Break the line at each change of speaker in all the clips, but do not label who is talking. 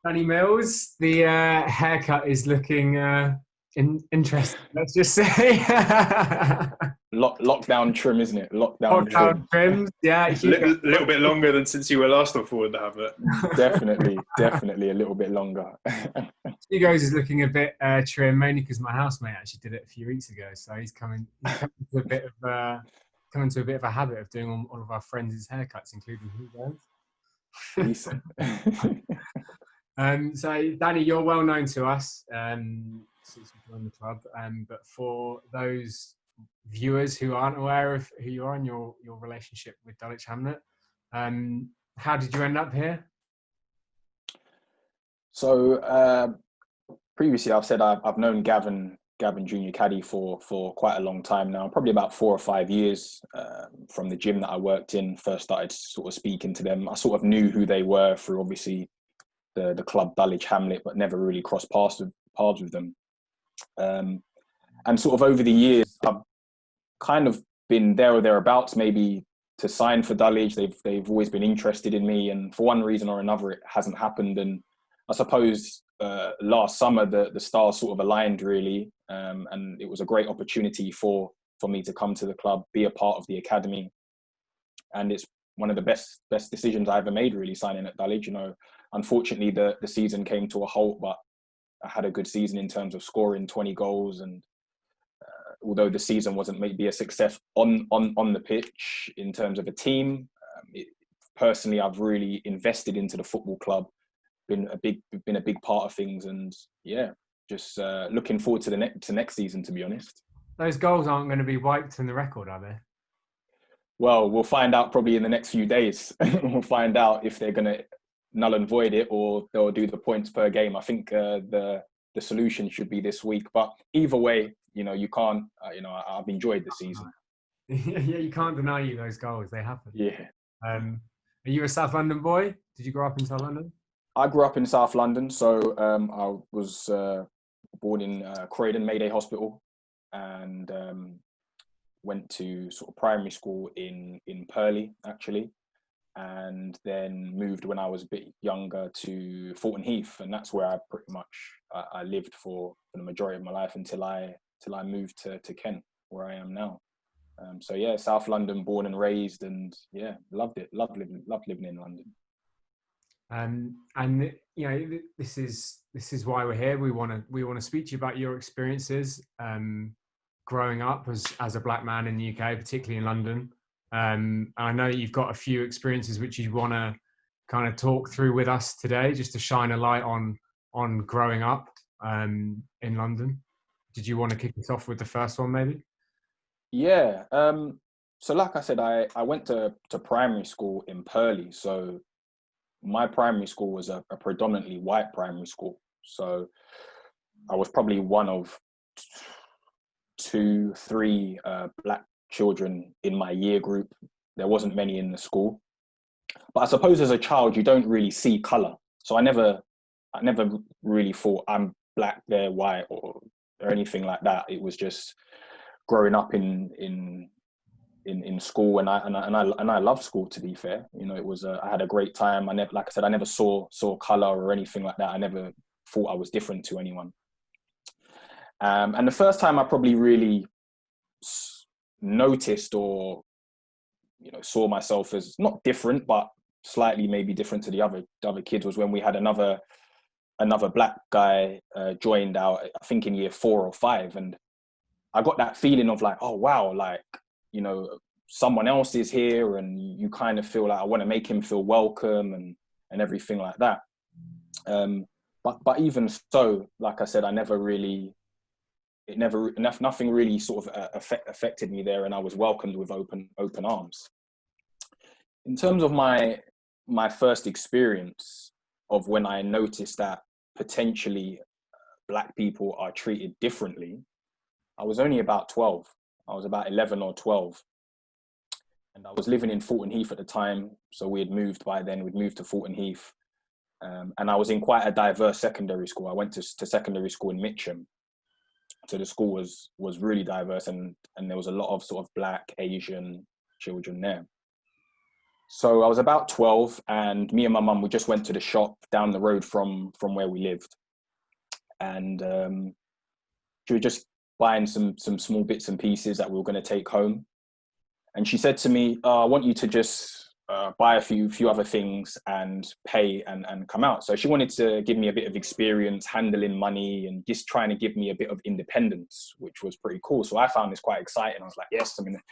Danny Mills, the haircut is looking interesting, let's just say.
Lockdown trim, isn't it? Lockdown
Lockdown
trim.
trims, yeah, Hugo.
Little bit longer than since you were last on Forward to have it.
Definitely a little bit longer.
Hugo's is looking a bit trim, mainly because my housemate actually did it a few weeks ago. So he's coming to a bit of a habit of doing all of our friends' haircuts, including Hugo's.
Decent.
So Danny, you're well known to us since you joined the club. But for those viewers who aren't aware of who you are and your relationship with Dulwich Hamlet, how did you end up here?
So previously, I've said I've known Gavin Junior Caddy for quite a long time now, probably about 4 or 5 years from the gym that I worked in. First started sort of speaking to them. I sort of knew who they were through obviously the club Dulwich Hamlet, but never really crossed paths with them. And sort of over the years, I've kind of been there or thereabouts, maybe to sign for Dulwich. They've always been interested in me, and for one reason or another, it hasn't happened. And I suppose last summer the stars sort of aligned really, and it was a great opportunity for me to come to the club, be a part of the academy, and it's one of the best decisions I ever made, really, signing at Dulwich. You know, unfortunately the season came to a halt, but I had a good season in terms of scoring 20 goals, and although the season wasn't maybe a success on the pitch in terms of a team, personally I've really invested into the football club, been a big part of things, and yeah, just looking forward to next season, to be honest.
Those goals aren't going to be wiped in the record, are they?
Well, we'll find out probably in the next few days. We'll find out if they're going to null and void it or they'll do the points per game. I think the solution should be this week. But either way, you know, you can't. I've enjoyed the season.
Yeah, you can't deny those goals. They happen.
Yeah.
Are you a South London boy? Did you grow up in South London?
I grew up in South London, so I was born in Croydon Mayday Hospital, and went to sort of primary school in Purley actually, and then moved when I was a bit younger to Fulton Heath, and that's where I pretty much I lived for the majority of my life until I moved to Kent, where I am now. So yeah, South London, born and raised, and yeah, loved it. Loved living in London.
And you know, this is why we're here. We want to speak to you about your experiences growing up as a black man in the UK, particularly in London. I know you've got a few experiences which you want to kind of talk through with us today, just to shine a light on growing up in London. Did you want to kick us off with the first one, maybe?
Yeah. So like I said, I went to primary school in Purley. So my primary school was a predominantly white primary school. So I was probably one of 2, 3 black children in my year group. There wasn't many in the school. But I suppose as a child, you don't really see colour. So I never really thought I'm black, they're white, or anything like that. It was just growing up in school, and I loved school, to be fair. You know, it was I had a great time. I never saw colour or anything like that. I never thought I was different to anyone. And the first time I probably really noticed or, you know, saw myself as not different, but slightly maybe different to the other kids was when we had another black guy joined out, I think in year 4 or 5, and I got that feeling of like, oh wow, like, you know, someone else is here, and you kind of feel like I want to make him feel welcome and everything like that. But even so, like I said, nothing really sort of affected me there, and I was welcomed with open arms. In terms of my first experience of when I noticed that potentially black people are treated differently, I was only about 12. I was about 11 or 12. And I was living in Fulton Heath at the time. So we had moved by then, we'd moved to Fulton Heath. And I was in quite a diverse secondary school. I went to secondary school in Mitcham. So the school was really diverse, and there was a lot of sort of black, Asian children there. So I was about 12, and me and my mum, we just went to the shop down the road from where we lived. And she was just buying some small bits and pieces that we were going to take home. And she said to me, I want you to just buy a few other things and pay and come out. So she wanted to give me a bit of experience handling money and just trying to give me a bit of independence, which was pretty cool. So I found this quite exciting. I was like, yes, I'm going to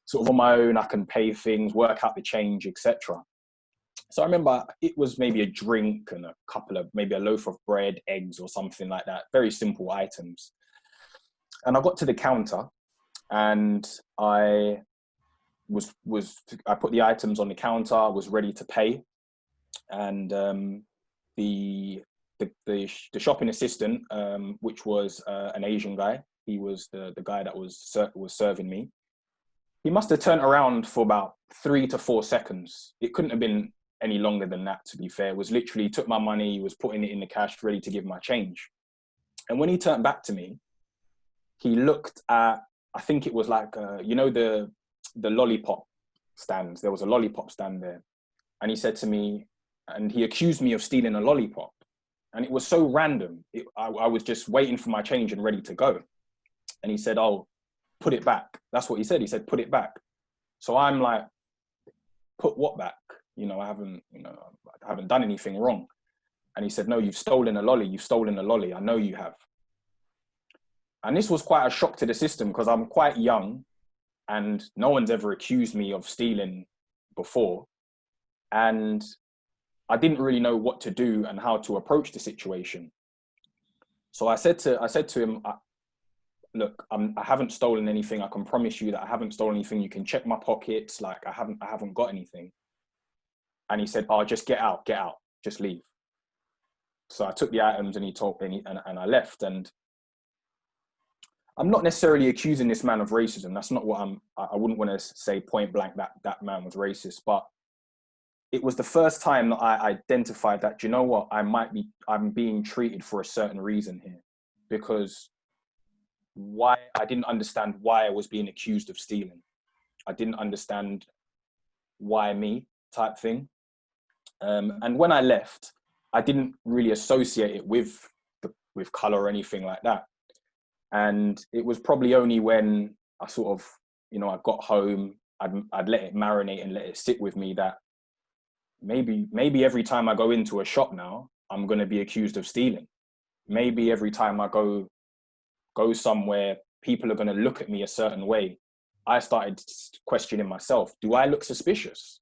sort of on my own, I can pay things, work out the change, etc. So I remember it was maybe a drink and a couple of, maybe a loaf of bread, eggs or something like that. Very simple items. And I got to the counter and I put the items on the counter, was ready to pay. And the shopping assistant, which was an Asian guy, he was the guy that was serving me. He must have turned around for about 3 to 4 seconds. It couldn't have been any longer than that, to be fair. It was literally, took my money, was putting it in the cash, ready to give my change. And when he turned back to me, he looked at, I think it was like, you know, the lollipop stands. There was a lollipop stand there. And he said to me, and he accused me of stealing a lollipop. And it was so random. I was just waiting for my change and ready to go. And he said, oh, put it back. That's what he said. He said, put it back. So I'm like, put what back? You know, I haven't done anything wrong. And he said, no, you've stolen a lolly. You've stolen a lolly. I know you have. And this was quite a shock to the system because I'm quite young and no one's ever accused me of stealing before. And I didn't really know what to do and how to approach the situation. So I said to him, look, I haven't stolen anything. I can promise you that I haven't stolen anything. You can check my pockets. Like I haven't got anything. And he said, oh, just get out, just leave. So I took the items and he told me and I left. And I'm not necessarily accusing this man of racism. That's not what I wouldn't want to say point blank that man was racist, but it was the first time that I identified that, do you know what, I'm being treated for a certain reason here, because I didn't understand why I was being accused of stealing. I didn't understand why me type thing. And when I left, I didn't really associate it with color or anything like that. And it was probably only when I sort of, you know, I got home, I'd let it marinate and let it sit with me that maybe every time I go into a shop now, I'm going to be accused of stealing. Maybe every time I go somewhere, people are going to look at me a certain way. I started questioning myself. Do I look suspicious?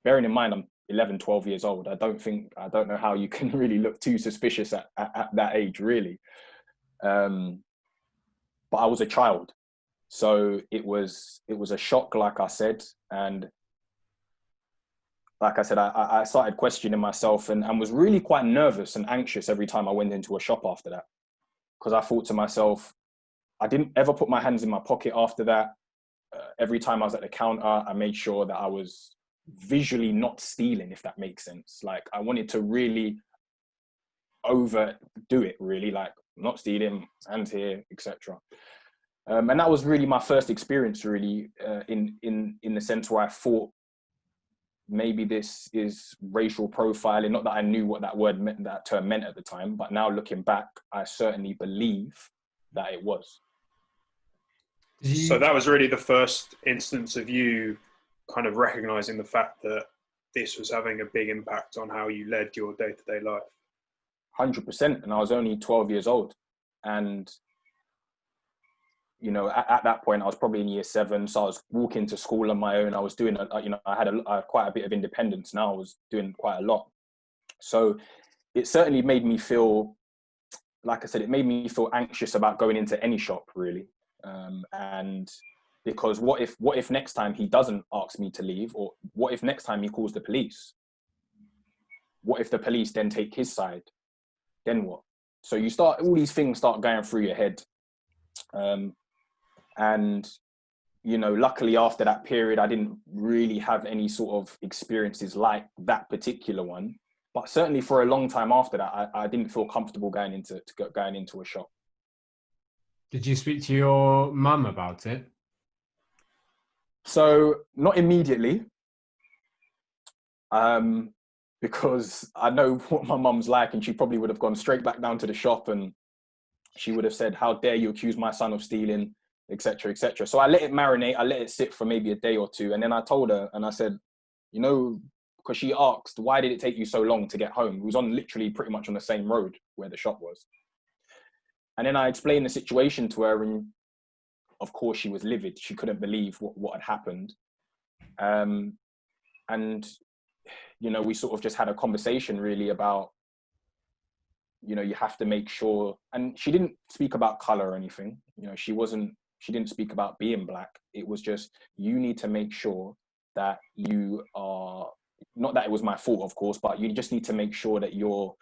Bearing in mind, I'm 11, 12 years old. I don't know how you can really look too suspicious at that age, really. But I was a child. So it was a shock, like I said. And like I said, I started questioning myself and was really quite nervous and anxious every time I went into a shop after that. Because I thought to myself, I didn't ever put my hands in my pocket after that. Every time I was at the counter, I made sure that I was visually not stealing, if that makes sense. Like I wanted to really overdo it, really, like not stealing, hands here, etc. And that was really my first experience, really, in the sense where I thought maybe this is racial profiling. Not that I knew what that term meant at the time, but now looking back, I certainly believe that it was.
So that was really the first instance of you kind of recognizing the fact that this was having a big impact on how you led your day-to-day life.
100%. And I was only 12 years old. And, you know, at that point, I was probably in year 7. So I was walking to school on my own. I was doing, I had quite a bit of independence now. I was doing quite a lot. So it certainly made me feel, like I said, it made me feel anxious about going into any shop, really. And because what if next time he doesn't ask me to leave, or what if next time he calls the police? What if the police then take his side? Then what? So all these things start going through your head. And, you know, luckily after that period, I didn't really have any sort of experiences like that particular one. But certainly for a long time after that, I didn't feel comfortable going into a shop.
Did you speak to your mum about it?
So not immediately. because I know what my mum's like, and she probably would have gone straight back down to the shop, and she would have said, "How dare you accuse my son of stealing," etc., etc. So I let it marinate. I let it sit for maybe a day or two, and then I told her, and I said, you know, because she asked, "Why did it take you so long to get home?" It was on literally pretty much on the same road where the shop was. And then I explained the situation to her, and of course she was livid. She couldn't believe what had happened. And, you know, we sort of just had a conversation really about, you know, you have to make sure, and she didn't speak about color or anything. You know, she didn't speak about being black. It was just, you need to make sure that you are, not that it was my fault, of course, but you just need to make sure that you're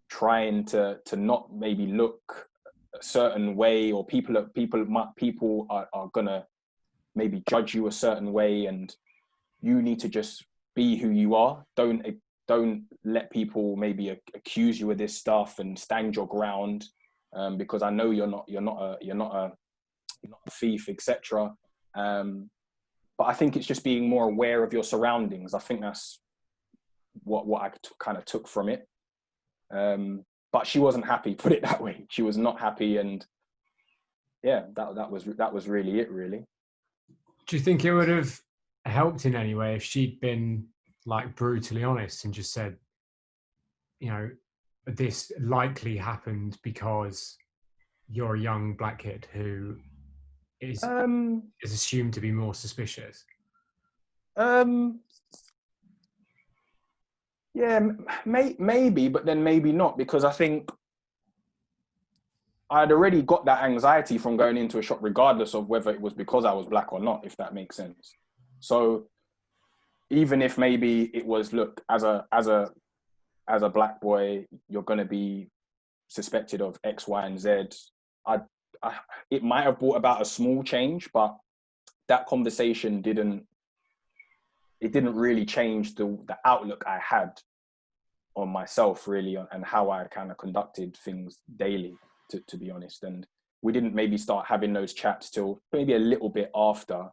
trying to not maybe look a certain way, or people are gonna maybe judge you a certain way, and you need to just be who you are. Don't let people maybe accuse you of this stuff, and stand your ground, because I know you're not a thief, etc. But I think it's just being more aware of your surroundings. I think that's what I kind of took from it. But she wasn't happy, put it that way. She was not happy, and yeah, that was really it, really.
Do you think it would have helped in any way if she'd been like brutally honest and just said, you know, this likely happened because you're a young black kid who is assumed to be more suspicious?
Yeah, maybe, but then maybe not, because I think I'd already got that anxiety from going into a shop, regardless of whether it was because I was black or not, if that makes sense. So even if maybe it was, look, as a black boy, you're going to be suspected of X, Y, and Z, it might have brought about a small change, but that conversation didn't really change the outlook I had on myself, really, and how I kind of conducted things daily, to be honest. And we didn't maybe start having those chats till maybe a little bit after,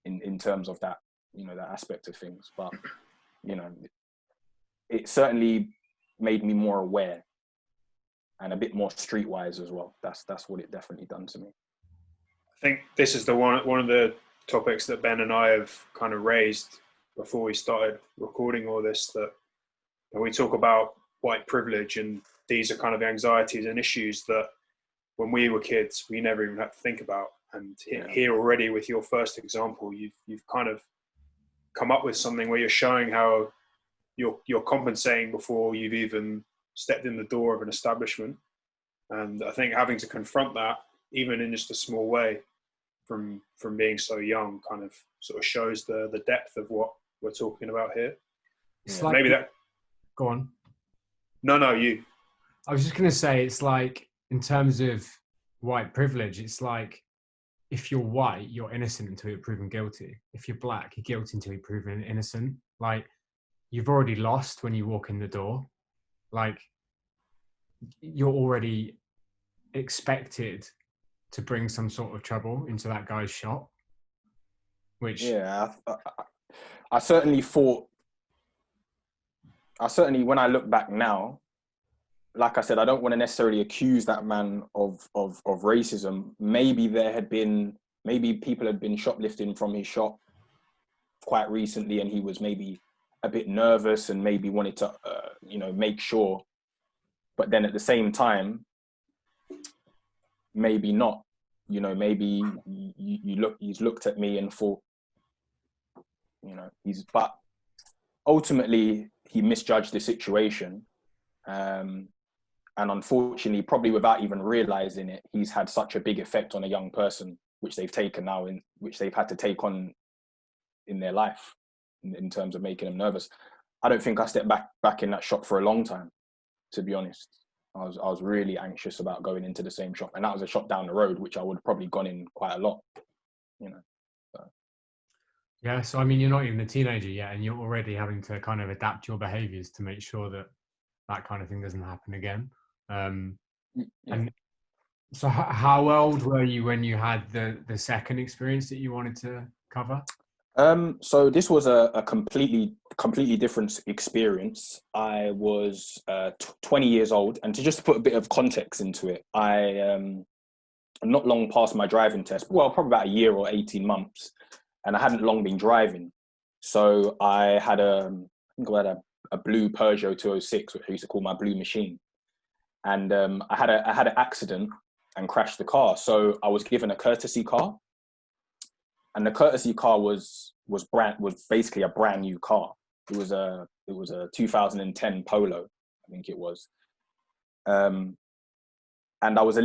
in terms of that, you know, that aspect of things. But, you know, it certainly made me more aware and a bit more streetwise as well. That's what it definitely done to me.
I think this is one of the topics that Ben and I have kind of raised before we started recording all this, that when we talk about white privilege, and these are kind of anxieties and issues that when we were kids we never even had to think about. And here already, with your first example, you've kind of come up with something where you're showing how you're compensating before you've even stepped in the door of an establishment. And I think having to confront that, even in just a small way, from being so young, kind of sort of shows the depth of what we're talking about here.
It's like,
maybe that.
Go on.
No, you.
I was just going to say, it's like, in terms of white privilege, it's like, if you're white, you're innocent until you're proven guilty. If you're black, you're guilty until you're proven innocent. Like, you've already lost when you walk in the door. Like, you're already expected to bring some sort of trouble into that guy's shop. Which,
yeah, I certainly thought. When I look back now, like I said, I don't want to necessarily accuse that man of racism. Maybe people had been shoplifting from his shop quite recently, and he was maybe a bit nervous and maybe wanted to, make sure. But then at the same time, maybe not. You know, maybe he's looked at me and thought, you know, but ultimately he misjudged the situation. And unfortunately, probably without even realizing it, he's had such a big effect on a young person, which they've taken now, which they've had to take on in their life, in terms of making them nervous. I don't think I stepped back in that shop for a long time, to be honest. I was really anxious about going into the same shop, and that was a shop down the road, which I would have probably gone in quite a lot, you know. So.
Yeah, so I mean, you're not even a teenager yet, and you're already having to kind of adapt your behaviours to make sure that kind of thing doesn't happen again. And so how old were you when you had the second experience that you wanted to cover?
So this was a completely different experience. I was 20 years old, and to just put a bit of context into it, I not long past my driving test. Well, probably about a year or 18 months, and I hadn't long been driving. So I had I think I had a blue Peugeot 206, which I used to call my blue machine, and I had an accident and crashed the car. So I was given a courtesy car, and the courtesy car was basically a brand new car. It was a 2010 Polo, I think it was. And I was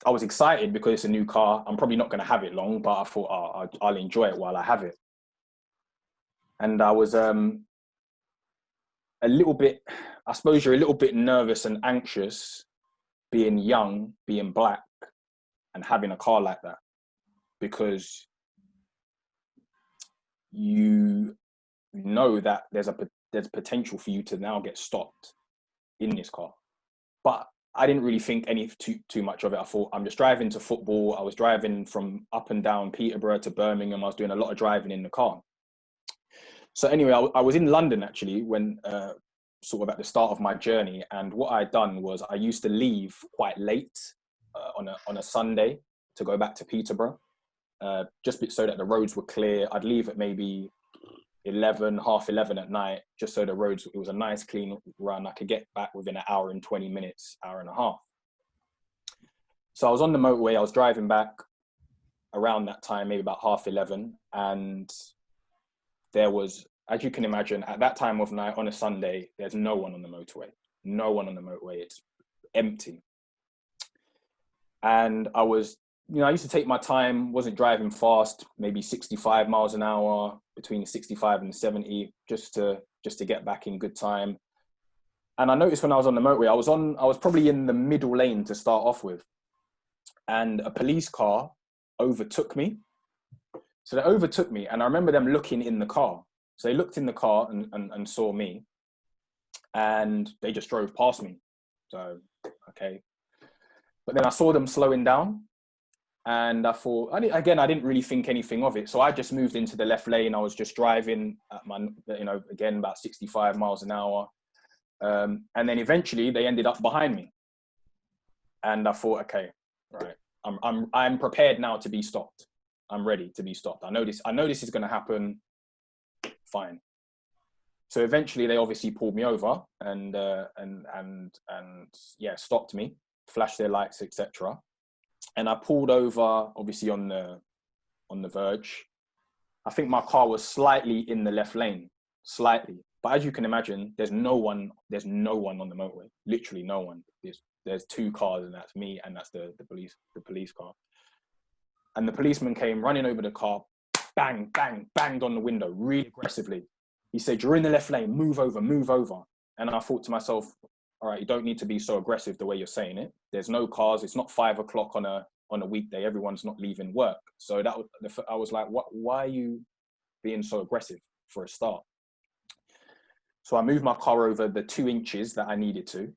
I was excited because it's a new car. I'm probably not going to have it long, but I thought, oh, I'll enjoy it while I have it. And I was a little bit, I suppose you're a little bit nervous and anxious being young, being black, and having a car like that, because you know that there's potential for you to now get stopped in this car. But I didn't really think too much of it. I thought, I'm just driving to football. I was driving from up and down Peterborough to Birmingham. I was doing a lot of driving in the car. So anyway, I was in London actually when sort of at the start of my journey. And what I'd done was I used to leave quite late on a Sunday to go back to Peterborough, just so that the roads were clear. I'd leave at maybe half 11 at night, just so the roads, it was a nice clean run. I could get back within an hour and 20 minutes, hour and a half. So I was on the motorway, I was driving back around that time, maybe about 11:30, and there was, as you can imagine, at that time of night on a Sunday, there's no one on the motorway. No one on the motorway, it's empty. And I was, I used to take my time, wasn't driving fast, maybe 65 miles an hour, between 65 and 70, just to get back in good time. And I noticed when I was on the motorway, I was probably in the middle lane to start off with, and a police car overtook me. So they overtook me, and I remember them looking in the car. So they looked in the car and saw me, and they just drove past me. So, okay. But then I saw them slowing down, and I thought, I didn't really think anything of it. So I just moved into the left lane. I was just driving at my, again, about 65 miles an hour. And then eventually they ended up behind me. And I thought, okay, right, I'm prepared now to be stopped. I'm ready to be stopped. I know this is going to happen. Fine. So eventually they obviously pulled me over and stopped me, flashed their lights, etc. And I pulled over, obviously on the verge. I think my car was slightly in the left lane, slightly. But as you can imagine, there's no one on the motorway. Literally no one. There's two cars, and that's me, and that's the police car. And the policeman came running over the car, bang, bang, banged on the window really aggressively. He said, "You're in the left lane, move over, move over." And I thought to myself, all right, you don't need to be so aggressive the way you're saying it. There's no cars. It's not 5 o'clock on a weekday. Everyone's not leaving work. So I was like, why are you being so aggressive for a start? So I moved my car over the 2 inches that I needed to,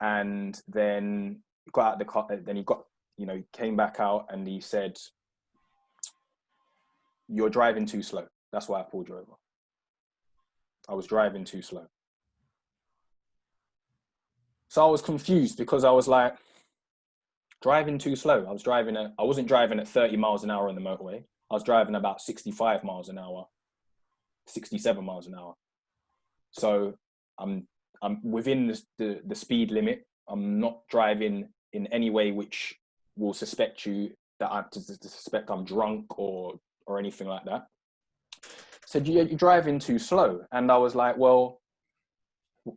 and then got out of the car. Then he came back out and he said, "You're driving too slow. That's why I pulled you over." I was driving too slow. So I was confused because I was like, driving too slow. I wasn't driving at 30 miles an hour on the motorway. I was driving about 65 miles an hour, 67 miles an hour. So I'm within the speed limit. I'm not driving in any way which will suspect you that suspect I'm drunk or anything like that. Said, "You're driving too slow." And I was like, well,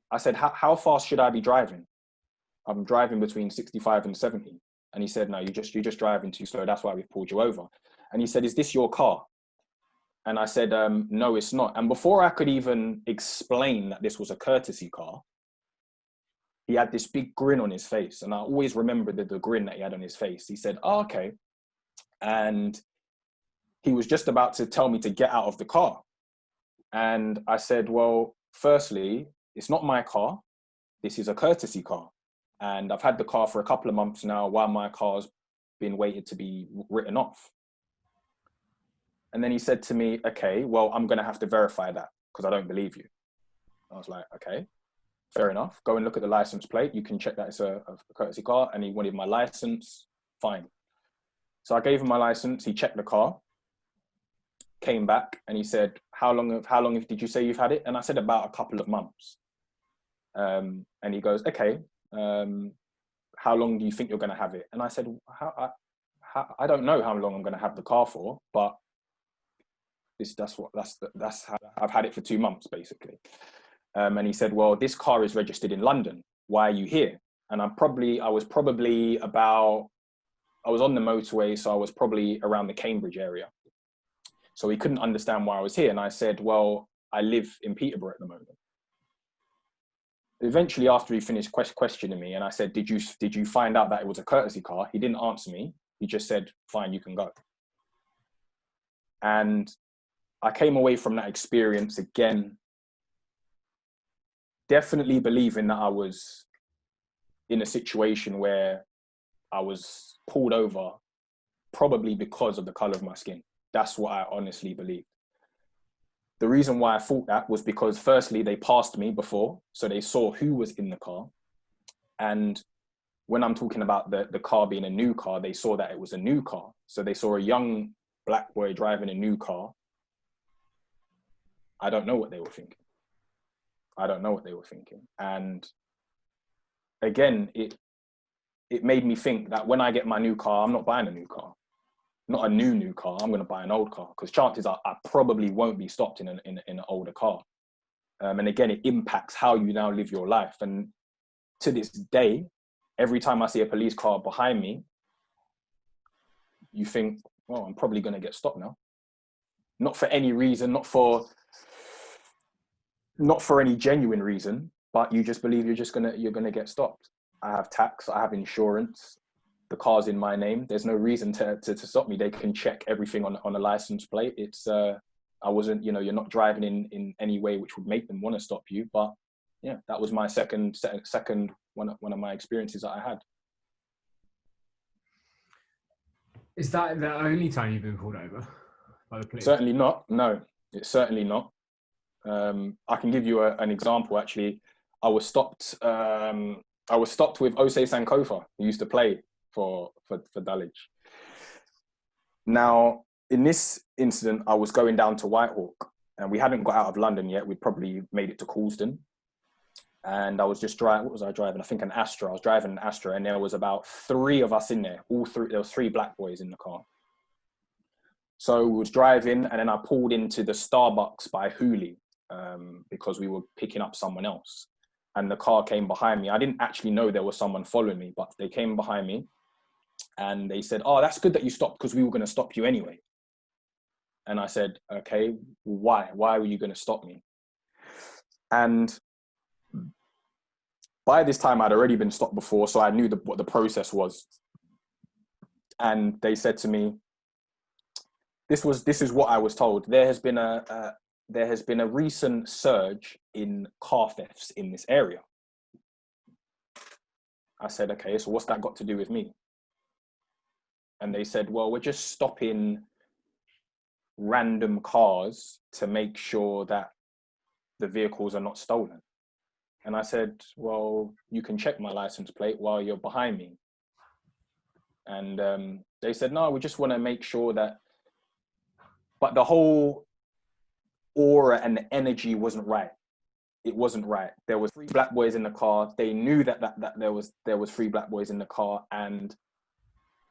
I said, how fast should I be driving? I'm driving between 65 and 70. And he said, "No, you're just driving too slow. That's why we've pulled you over." And he said, "Is this your car?" And I said, "No, it's not." And before I could even explain that this was a courtesy car, he had this big grin on his face. And I always remember the grin that he had on his face. He said, "Oh, okay." And he was just about to tell me to get out of the car. And I said, "Well, firstly, it's not my car. This is a courtesy car. And I've had the car for a couple of months now while my car's been waited to be written off." And then he said to me, okay, well, I'm going to have to verify that because I don't believe you. I was like, okay, fair enough. Go and look at the license plate. You can check that it's a courtesy car. And he wanted my license. Fine. So I gave him my license. He checked the car, came back, and he said, how long did you say you've had it? And I said, about a couple of months. And he goes, okay, how long do you think you're going to have it? And I said, I don't know how long I'm going to have the car for, but that's how I've had it for 2 months, basically. And he said, well, this car is registered in London. Why are you here? And I was on the motorway, so I was probably around the Cambridge area. So he couldn't understand why I was here. And I said, well, I live in Peterborough at the moment. Eventually, after he finished questioning me, and I said, did you find out that it was a courtesy car? He didn't answer me. He just said, fine, you can go. And I came away from that experience again, definitely believing that I was in a situation where I was pulled over, probably because of the color of my skin. That's what I honestly believed. The reason why I thought that was because firstly, they passed me before, so they saw who was in the car. And when I'm talking about the car being a new car, they saw that it was a new car. So they saw a young black boy driving a new car. I don't know what they were thinking. And again, it made me think that when I get my new car, I'm not buying a new car. Not a new car. I'm going to buy an old car because chances are I probably won't be stopped in an older car. And again, it impacts how you now live your life. And to this day, every time I see a police car behind me, you think, well, I'm probably going to get stopped now. Not for any reason, not for any genuine reason, but you just believe you're going to get stopped. I have tax, I have insurance. The car's in my name. There's no reason to stop me. They can check everything on a license plate. It's I wasn't, you're not driving in any way which would make them want to stop you. But yeah, that was my second one of my experiences that I had.
Is that the only time you've been pulled over by the police?
Certainly not. No, it's certainly not. I can give you an example. Actually, I was stopped with Osei Sankofa, who used to play for Dulwich. Now, in this incident, I was going down to Whitehawk, and we hadn't got out of London yet. We'd probably made it to Coulsdon, and I was just driving. What was I driving? I think an Astra. I was driving an Astra, and there was about 3 of us in there. There was 3 black boys in the car. So we was driving, and then I pulled into the Starbucks by Hooley because we were picking up someone else. And the car came behind me. I didn't actually know there was someone following me, but they came behind me and they said, oh, that's good that you stopped because we were going to stop you anyway. And I said, okay, why? Why were you going to stop me? And by this time, I'd already been stopped before, so I knew what the process was. And they said to me, this is what I was told. There has been a recent surge in car thefts in this area. I said, okay, so what's that got to do with me? And they said, well, we're just stopping random cars to make sure that the vehicles are not stolen. And I said, well, you can check my license plate while you're behind me. And they said, no, we just want to make sure that, but the whole aura and the energy wasn't right. It wasn't right. There was 3 black boys in the car. They knew that there was 3 black boys in the car, and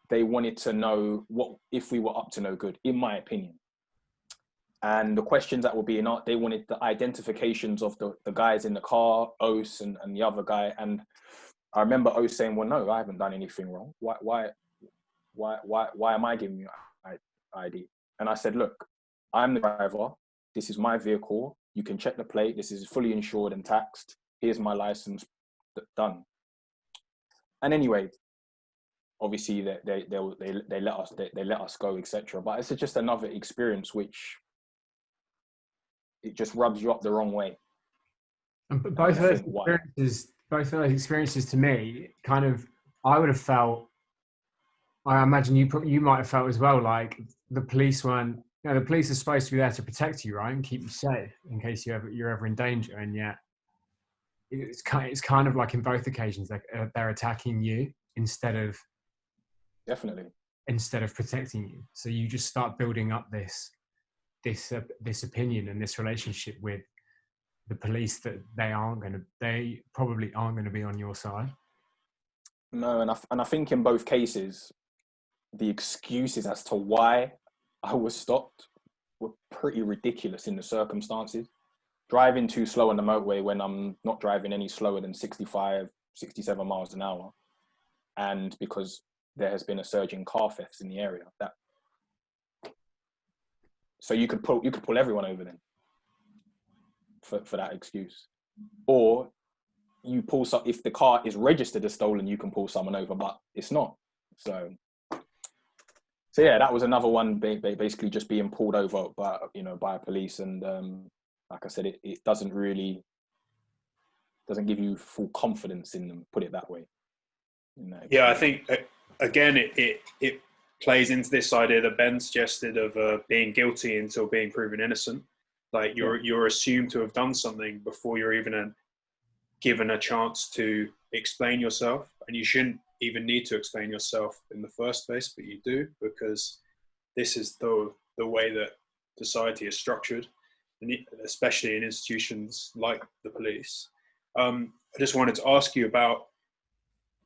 they wanted to know what if we were up to no good, in my opinion. And the questions that were being asked, they wanted the identifications of the guys in the car, Ose and the other guy. And I remember Ose saying, well, no, I haven't done anything wrong. Why am I giving you ID? And I said, look, I'm the driver. This is my vehicle. You can check the plate. This is fully insured and taxed. Here's my license. Done. And anyway, obviously they let us go, etc. But it's just another experience which it just rubs you up the wrong way.
And both of those experiences to me, kind of, I would have felt. I imagine you might have felt as well, like the police weren't you know, the police are supposed to be there to protect you, right, and keep you safe in case you're ever in danger. And yet, it's kind of like in both occasions, like they're attacking you
Definitely.
instead of protecting you. So you just start building up this opinion and this relationship with the police that they probably aren't going to be on your side.
No, and I think in both cases, the excuses as to why I was stopped were pretty ridiculous in the circumstances. Driving too slow on the motorway when I'm not driving any slower than 65, 67 miles an hour. And because there has been a surge in car thefts in the area. So you could pull everyone over then for that excuse. Or you pull some, if the car is registered as stolen, you can pull someone over, but it's not. So yeah, that was another one, basically just being pulled over by police. And like I said, it doesn't give you full confidence in them, put it that way.
Yeah, I think again it plays into this idea that Ben suggested of being guilty until being proven innocent. Like you're assumed to have done something before you're even given a chance to explain yourself, and you shouldn't even need to explain yourself in the first place, but you do, because this is the way that society is structured, and especially in institutions like the police. I just wanted to ask you about,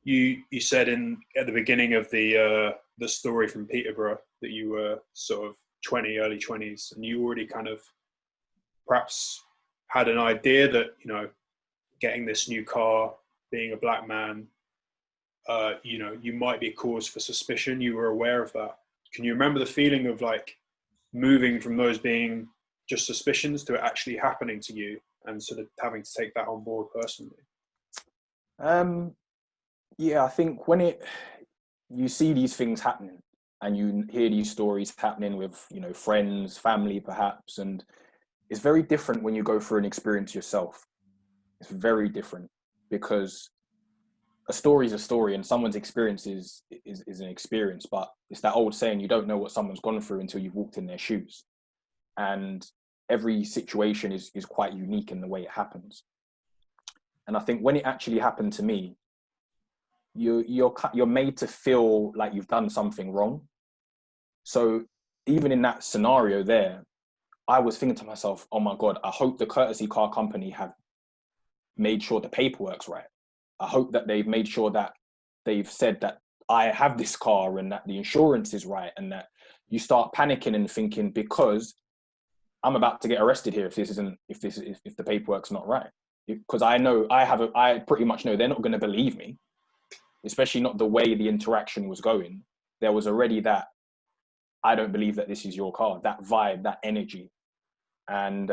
you said at the beginning of the story from Peterborough that you were sort of early 20s, and you already kind of perhaps had an idea that, you know, getting this new car, being a black man, you know, you might be cause for suspicion. You were aware of that. Can you remember the feeling of like moving from those being just suspicions to it actually happening to you, and sort of having to take that on board personally?
Yeah, I think when you see these things happening and you hear these stories happening with, you know, friends, family perhaps, and it's very different when you go through an experience yourself. It's very different, because a story is a story and someone's experience is an experience, but it's that old saying, you don't know what someone's gone through until you've walked in their shoes. And every situation is quite unique in the way it happens. And I think when it actually happened to me, you're made to feel like you've done something wrong. So even in that scenario there, I was thinking to myself, oh my God, I hope the courtesy car company have made sure the paperwork's right. I hope that they've made sure that they've said that I have this car and that the insurance is right, and that you start panicking and thinking, because I'm about to get arrested here if the paperwork's not right. Because I pretty much know they're not going to believe me, especially not the way the interaction was going. There was already that, I don't believe that this is your car, that vibe, that energy. And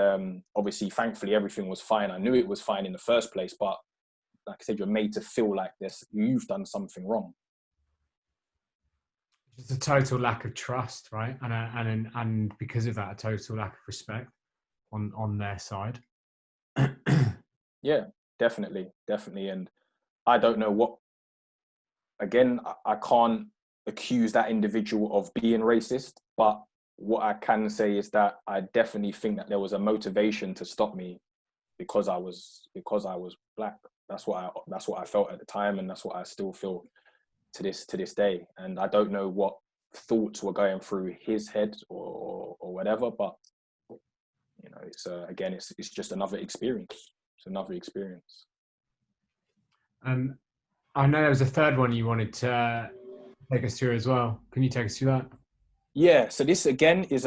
obviously, thankfully, everything was fine. I knew it was fine in the first place, but like I said, you're made to feel like you've done something wrong.
It's a total lack of trust, right? And because of that, a total lack of respect on their side.
Yeah, definitely. And I don't know what, again, I can't accuse that individual of being racist, but what I can say is that I definitely think that there was a motivation to stop me because I was black. That's what I felt at the time, and that's what I still feel to this day. And I don't know what thoughts were going through his head or whatever, but you know, it's again, it's just another experience. It's another experience.
I know there was a third one you wanted to take us through as well. Can you take us through that?
Yeah. So this again is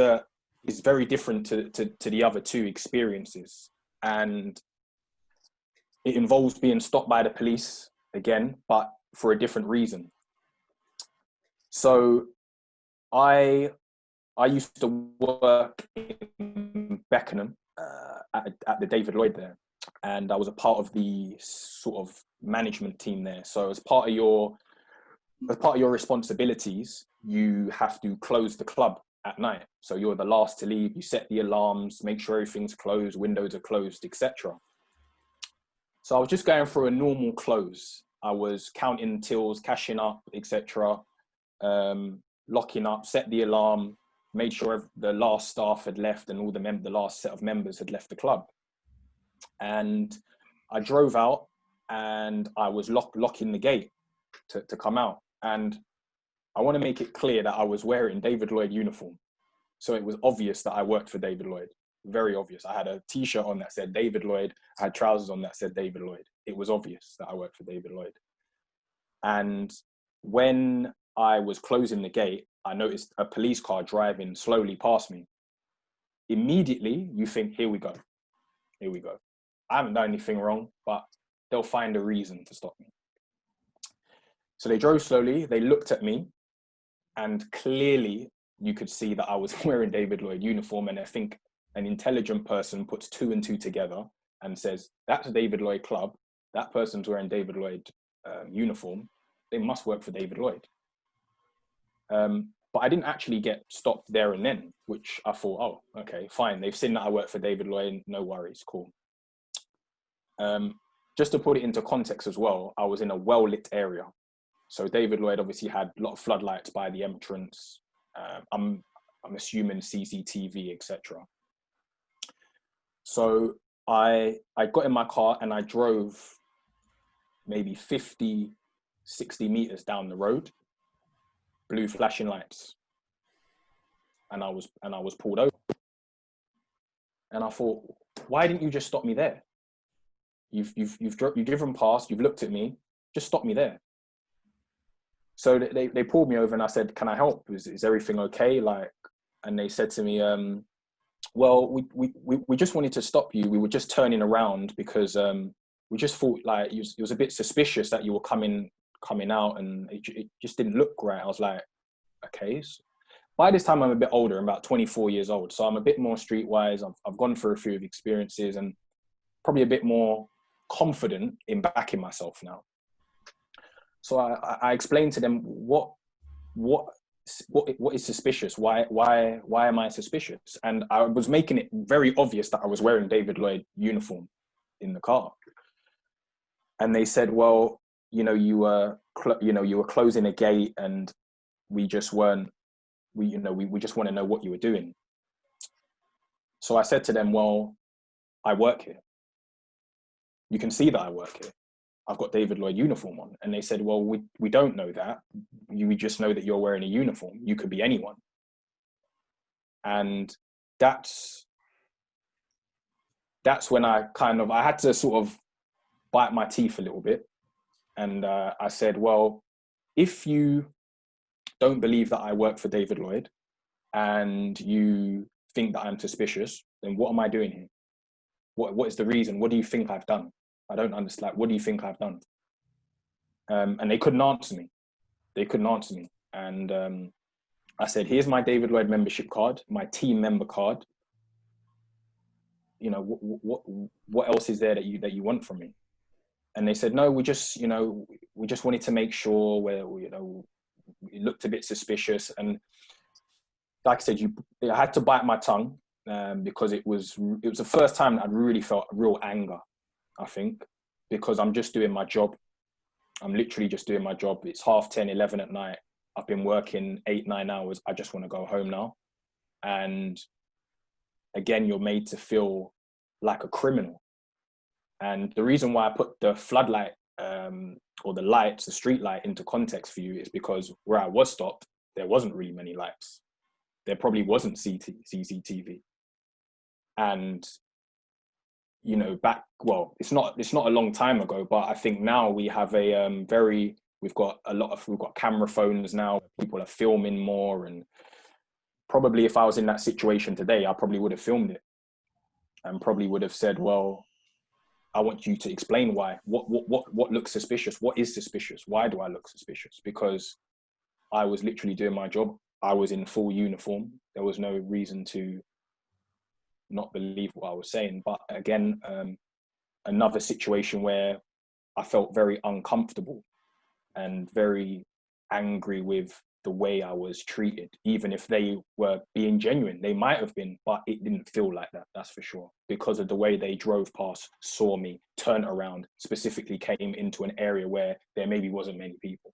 very different to the other two experiences, and it involves being stopped by the police again, but for a different reason. So I used to work in Beckenham at the David Lloyd there, and I was a part of the sort of management team there. So as part of your responsibilities, you have to close the club at night. So you're the last to leave. You set the alarms, make sure everything's closed, windows are closed, etc. So I was just going through a normal close. I was counting tills, cashing up, etc. Locking up, set the alarm, made sure the last staff had left and all the last set of members had left the club. And I drove out and I was locking the gate to come out. And I want to make it clear that I was wearing David Lloyd uniform. So it was obvious that I worked for David Lloyd. Very obvious. I had a t-shirt on that said David Lloyd. I had trousers on that said David Lloyd. It was obvious that I worked for David Lloyd. And when I was closing the gate, I noticed a police car driving slowly past me. Immediately, you think, here we go. Here we go. I haven't done anything wrong, but they'll find a reason to stop me. So they drove slowly. They looked at me, and clearly you could see that I was wearing David Lloyd uniform. And I think an intelligent person puts 2 and 2 together and says, that's a David Lloyd club. That person's wearing David Lloyd uniform. They must work for David Lloyd. But I didn't actually get stopped there and then, which I thought, oh, okay, fine. They've seen that I work for David Lloyd. No worries, cool. Just to put it into context as well, I was in a well-lit area. So David Lloyd obviously had a lot of floodlights by the entrance. I'm assuming CCTV, etc. So I got in my car and I drove maybe 50, 60 meters down the road, blue flashing lights. And I was pulled over. And I thought, why didn't you just stop me there? You've driven past, you've looked at me, just stop me there. So they pulled me over and I said, can I help? Is everything okay? Like, and they said to me, well, we just wanted to stop you. We were just turning around because we just thought like it was a bit suspicious that you were coming out, and it just didn't look right. I was like, okay. So by this time I'm a bit older, I'm about 24 years old. So I'm a bit more streetwise. I've gone through a few experiences and probably a bit more confident in backing myself now. So I explained to them what is suspicious. Why am I suspicious? And I was making it very obvious that I was wearing David Lloyd uniform in the car. And they said, well, you were closing a gate, and we just weren't. We just want to know what you were doing. So I said to them, well, I work here. You can see that I work here. I've got David Lloyd uniform on. And they said, well, we don't know that. We just know that you're wearing a uniform. You could be anyone. And that's when I had to sort of bite my teeth a little bit. And I said, well, if you don't believe that I work for David Lloyd and you think that I'm suspicious, then what am I doing here? What is the reason? What do you think I've done? I don't understand. What do you think I've done? And they couldn't answer me. And I said, here's my David Lloyd membership card, my team member card. What else is there that you want from me? And they said, no, we just wanted to make sure it looked a bit suspicious. And like I said, I had to bite my tongue because it was the first time that I'd really felt real anger, I think, because I'm just doing my job. I'm literally just doing my job. It's 10:30, 11 at night. I've been working 8-9 hours. I just want to go home now. And again, you're made to feel like a criminal. And the reason why I put the floodlight or the street light into context for you is because where I was stopped, there wasn't really many lights. There probably wasn't CCTV. And it's not a long time ago, but I think now we have we've got camera phones now. People are filming more, and probably if I was in that situation today, I probably would have filmed it and probably would have said, well, I want you to explain why. What looks suspicious? What is suspicious? Why do I look suspicious? Because I was literally doing my job. I was in full uniform. There was no reason to not believe what I was saying. But again, another situation where I felt very uncomfortable and very angry with the way I was treated. Even if they were being genuine, they might have been, but it didn't feel like that, that's for sure. Because of the way they drove past, saw me, turned around, specifically came into an area where there maybe wasn't many people.